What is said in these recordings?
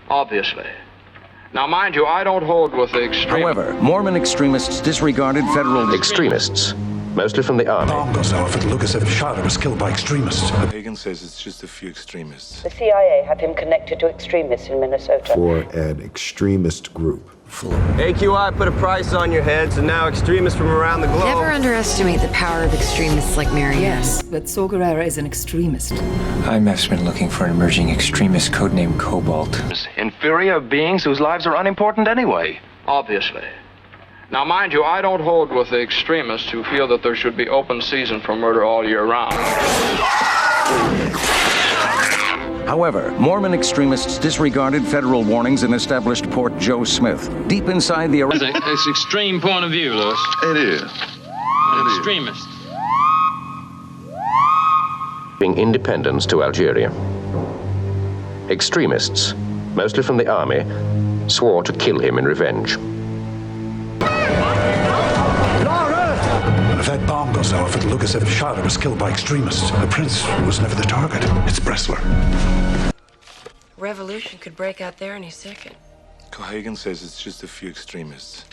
obviously. Now, mind you, I don't hold with the extreme. However, Mormon extremists disregarded federal Extremists, mostly from the army. Bomb goes off, it'll look as if Schade was killed by extremists. Hagen says it's just a few extremists. The CIA have him connected to extremists in Minnesota. For an extremist group. AQI put a price on your heads, and now extremists from around the globe. Never underestimate the power of extremists like Marianne. Yes, but Saw Gerrera is an extremist. IMF's been looking for an emerging extremist codenamed Cobalt. Inferior beings whose lives are unimportant anyway, obviously. Now, mind you, I don't hold with the extremists who feel that there should be open season for murder all year round. However, Mormon extremists disregarded federal warnings and established Port Joe Smith, deep inside the... It's an extreme point of view, Lewis. It is. An extremist. Giving independence to Algeria. Extremists, mostly from the army, swore to kill him in revenge. And if that bomb goes off, it'll look as if Schade was killed by extremists. The prince was never the target. It's Bressler. Revolution could break out there any second. Hagen says it's just a few extremists.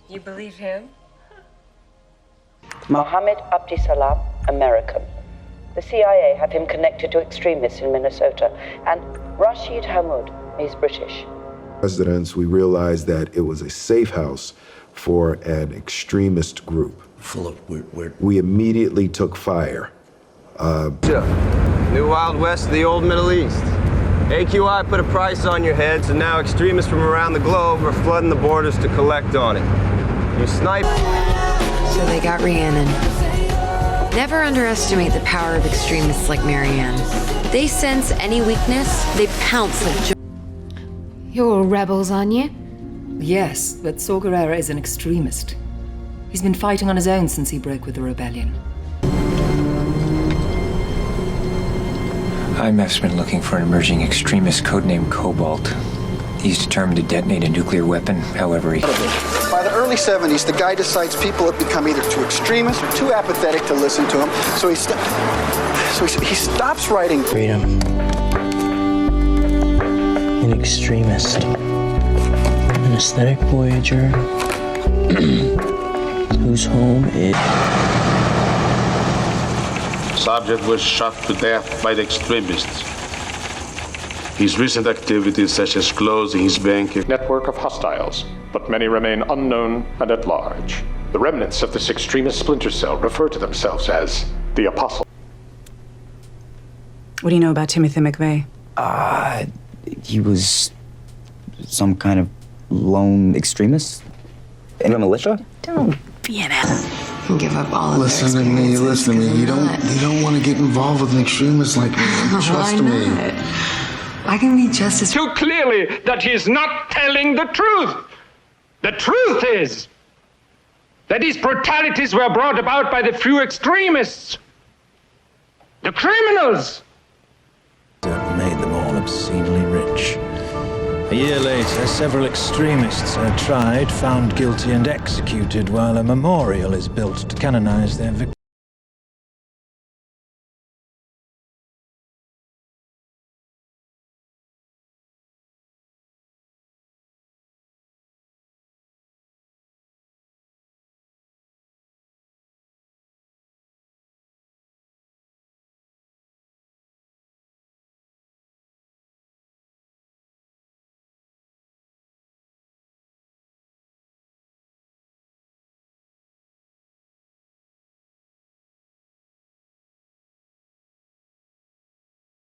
You believe him? Mohammed Abdisalam, American. The CIA have him connected to extremists in Minnesota. And Rashid Hammoud, he's British. Residents, we realized that it was a safe house for an extremist group. Full of weird. We immediately took fire. New Wild West of the old Middle East. AQI put a price on your heads, and now extremists from around the globe are flooding the borders to collect on it. You snipe. So they got Rhiannon. Never underestimate the power of extremists like Marianne. They sense any weakness, they pounce like... You're all rebels, aren't you? Yes, but Saw Gerrera is an extremist. He's been fighting on his own since he broke with the rebellion. IMF's been looking for an emerging extremist codenamed Cobalt. He's determined to detonate a nuclear weapon, however he... By the early 70s, the guy decides people have become either too extremist or too apathetic to listen to him, so he stops writing. Freedom. An extremist. An aesthetic voyager whose home is... Subject was shot to death by the extremists. His recent activities, such as closing his bank... Network of hostiles, but many remain unknown and at large. The remnants of this extremist splinter cell refer to themselves as the Apostle. What do you know about Timothy McVeigh? He was some kind of lone extremist in a militia? Don't be an ass. Give up all of Listen to me. You don't want to get involved with an extremist like me. Trust me. I can be just as... Too clearly that he's not telling the truth. The truth is that these brutalities were brought about by the few extremists. The criminals. Made them all obscenely rich. A year later, several extremists are tried, found guilty and executed, while a memorial is built to canonize their victims.